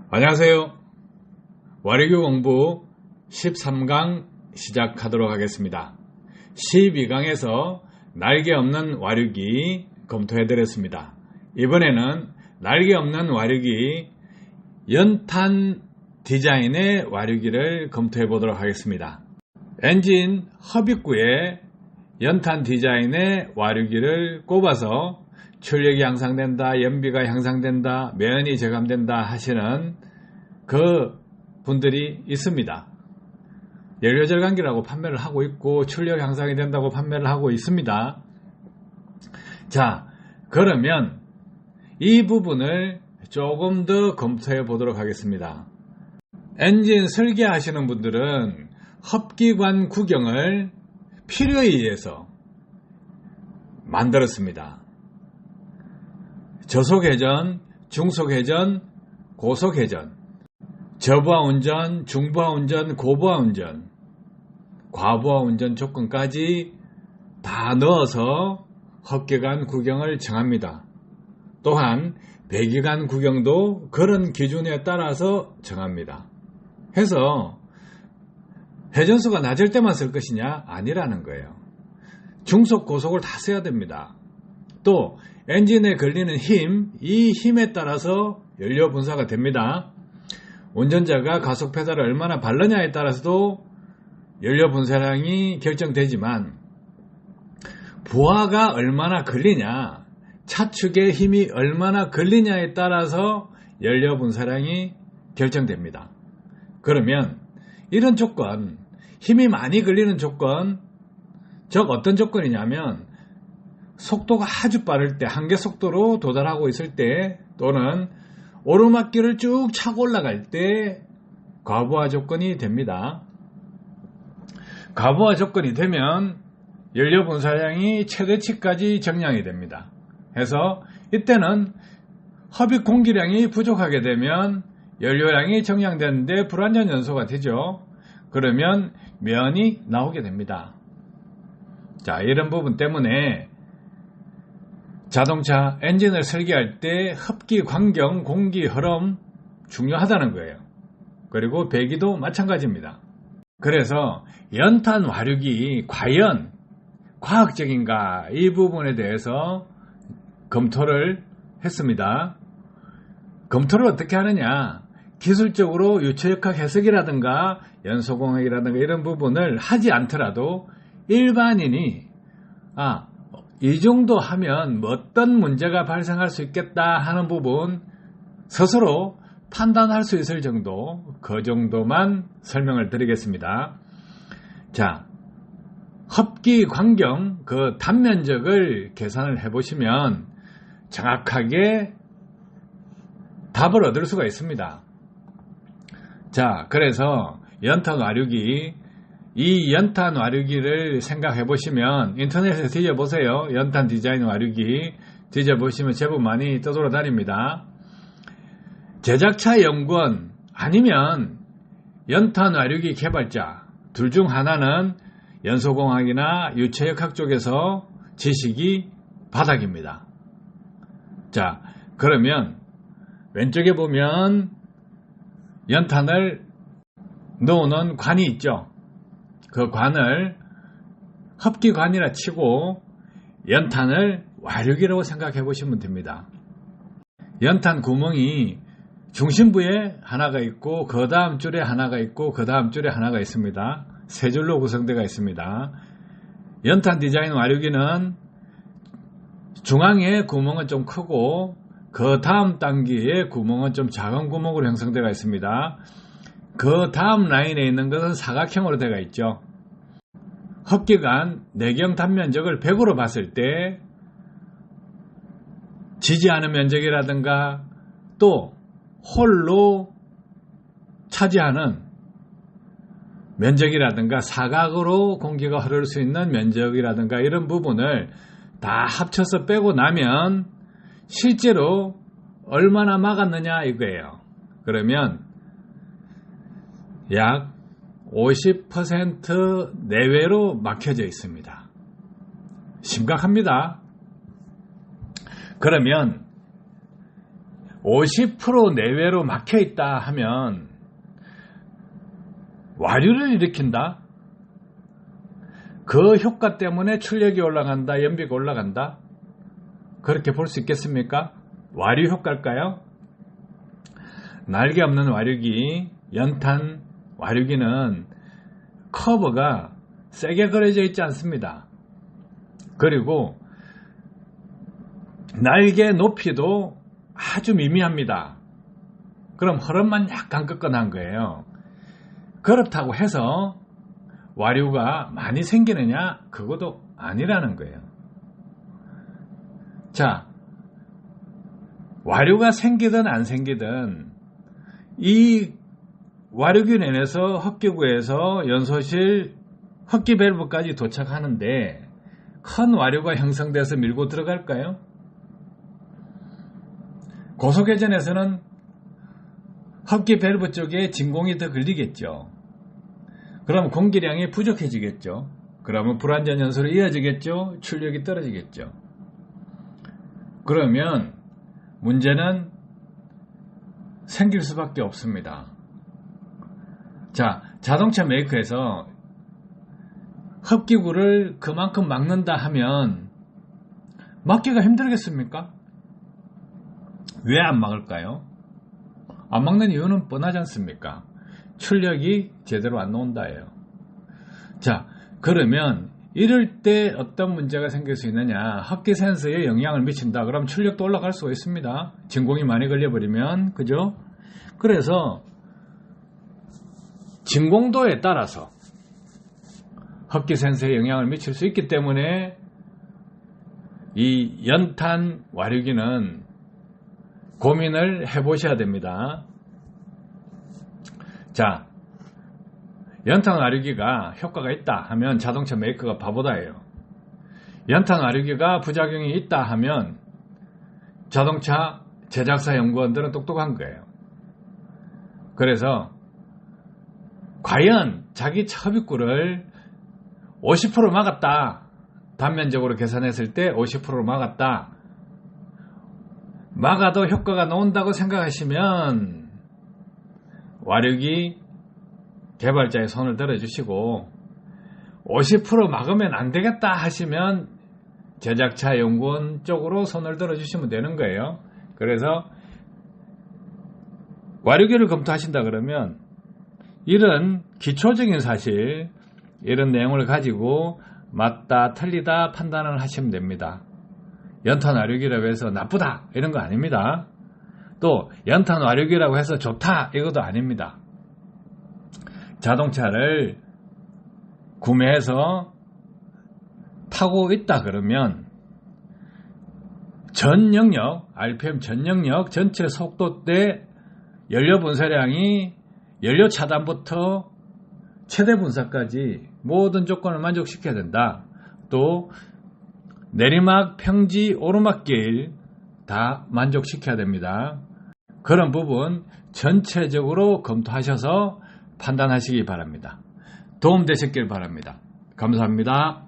안녕하세요. 와류기 공부 13강 시작하도록 하겠습니다. 12강에서 날개 없는 와류기 검토해드렸습니다. 이번에는 날개 없는 와류기 연탄 디자인의 와류기를 검토해 보도록 하겠습니다. 엔진 허빗구에 연탄 디자인의 와류기를 꼽아서 출력이 향상된다, 연비가 향상된다, 매연이 저감된다 하시는 그 분들이 있습니다. 연료절감기라고 판매를 하고 있고 출력 향상이 된다고 판매를 하고 있습니다. 자, 그러면 이 부분을 조금 더 검토해 보도록 하겠습니다. 엔진 설계하시는 분들은 흡기관 구경을 필요에 의해서 만들었습니다. 저속회전, 중속회전, 고속회전, 저부하 운전, 중부하 운전, 고부하 운전, 과부하 운전 조건까지 다 넣어서 흡기관 구경을 정합니다. 또한 배기관 구경도 그런 기준에 따라서 정합니다. 해서 회전수가 낮을 때만 쓸 것이냐? 아니라는 거예요. 중속, 고속을 다 써야 됩니다. 또 엔진에 걸리는 힘, 이 힘에 따라서 연료 분사가 됩니다. 운전자가 가속 페달을 얼마나 밟느냐에 따라서도 연료 분사량이 결정되지만 부하가 얼마나 걸리냐, 차축의 힘이 얼마나 걸리냐에 따라서 연료 분사량이 결정됩니다. 그러면 이런 조건, 힘이 많이 걸리는 조건, 즉 어떤 조건이냐면 속도가 아주 빠를 때, 한계 속도로 도달하고 있을 때, 또는 오르막길을 쭉 차고 올라갈 때 과부하 조건이 됩니다. 과부하 조건이 되면 연료 분사량이 최대치까지 정량이 됩니다. 해서 이때는 흡입 공기량이 부족하게 되면 연료량이 정량되는데 불완전 연소가 되죠. 그러면 면이 나오게 됩니다. 자, 이런 부분 때문에 자동차 엔진을 설계할 때 흡기 환경, 공기 흐름 중요하다는 거예요. 그리고 배기도 마찬가지입니다. 그래서 연탄 와류기 과연 과학적인가, 이 부분에 대해서 검토를 했습니다. 검토를 어떻게 하느냐, 기술적으로 유체역학 해석이라든가 연소공학이라든가 이런 부분을 하지 않더라도 일반인이 이 정도 하면 어떤 문제가 발생할 수 있겠다 하는 부분 스스로 판단할 수 있을 정도, 그 정도만 설명을 드리겠습니다. 자, 흡기 환경, 그 단면적을 계산을 해보시면 정확하게 답을 얻을 수가 있습니다. 자, 그래서 연탄 와류기, 이 연탄 와류기를 생각해 보시면 인터넷에 뒤져보세요. 연탄 디자인 와류기 뒤져보시면 제법 많이 떠돌아다닙니다. 제작차 연구원 아니면 연탄 와류기 개발자, 둘 중 하나는 연소공학이나 유체역학 쪽에서 지식이 바닥입니다. 자, 그러면 왼쪽에 보면 연탄을 넣어놓은 관이 있죠. 그 관을 흡기관이라 치고 연탄을 와류기라고 생각해 보시면 됩니다. 연탄 구멍이 중심부에 하나가 있고 그 다음 줄에 하나가 있고 그 다음 줄에 하나가 있습니다. 세 줄로 구성되어 있습니다. 연탄 디자인 와류기는 중앙에 구멍은 좀 크고 그 다음 단계의 구멍은 좀 작은 구멍으로 형성되어 있습니다. 그 다음 라인에 있는 것은 사각형으로 되어 있죠. 흡기관 내경 단면적을 100으로 봤을 때 지지하는 면적이라든가 또 홀로 차지하는 면적이라든가 사각으로 공기가 흐를 수 있는 면적이라든가 이런 부분을 다 합쳐서 빼고 나면 실제로 얼마나 막았느냐 이거예요. 그러면 약 50% 내외로 막혀져 있습니다. 심각합니다. 그러면 50% 내외로 막혀있다 하면 와류를 일으킨다? 그 효과 때문에 출력이 올라간다, 연비가 올라간다? 그렇게 볼 수 있겠습니까? 와류 효과일까요? 날개 없는 와류기, 연탄 와류기는 커브가 세게 그려져 있지 않습니다. 그리고 날개 높이도 아주 미미합니다. 그럼 흐름만 약간 꺾어난 거예요. 그렇다고 해서 와류가 많이 생기느냐? 그것도 아니라는 거예요. 자, 와류가 생기든 안 생기든 이 와류기 내에서 흡기구에서 연소실 흡기 밸브까지 도착하는데 큰 와류가 형성돼서 밀고 들어갈까요? 고속회전에서는 흡기 밸브 쪽에 진공이 더 걸리겠죠. 그럼 공기량이 부족해지겠죠. 그러면 불완전 연소로 이어지겠죠. 출력이 떨어지겠죠. 그러면 문제는 생길 수밖에 없습니다. 자, 자동차 메이커에서 흡기구를 그만큼 막는다 하면 막기가 힘들겠습니까? 왜 안 막을까요? 안 막는 이유는 뻔하지 않습니까? 출력이 제대로 안 나온다예요. 자, 그러면 이럴 때 어떤 문제가 생길 수 있느냐? 흡기 센서에 영향을 미친다. 그럼 출력도 올라갈 수가 있습니다. 진공이 많이 걸려버리면, 그죠? 그래서 진공도에 따라서 흡기 센서에 영향을 미칠 수 있기 때문에 이 연탄 와류기는 고민을 해보셔야 됩니다. 자, 연탄 와류기가 효과가 있다 하면 자동차 메이커가 바보다예요. 연탄 와류기가 부작용이 있다 하면 자동차 제작사 연구원들은 똑똑한 거예요. 그래서 과연 자기 흡입구를 50% 막았다. 단면적으로 계산했을 때 50%로 막았다. 막아도 효과가 나온다고 생각하시면 와류기 개발자의 손을 들어주시고 50% 막으면 안 되겠다 하시면 제작차 연구원 쪽으로 손을 들어주시면 되는 거예요. 그래서 와류기를 검토하신다 그러면 이런 기초적인 사실, 이런 내용을 가지고 맞다 틀리다 판단을 하시면 됩니다. 연탄 와류기라고 해서 나쁘다 이런 거 아닙니다. 또 연탄 와류기라고 해서 좋다 이것도 아닙니다. 자동차를 구매해서 타고 있다 그러면 전 영역, RPM 전 영역 전체 속도대 연료 분사량이 연료 차단부터 최대 분사까지 모든 조건을 만족시켜야 된다. 또 내리막, 평지, 오르막길 다 만족시켜야 됩니다. 그런 부분 전체적으로 검토하셔서 판단하시기 바랍니다. 도움되셨길 바랍니다. 감사합니다.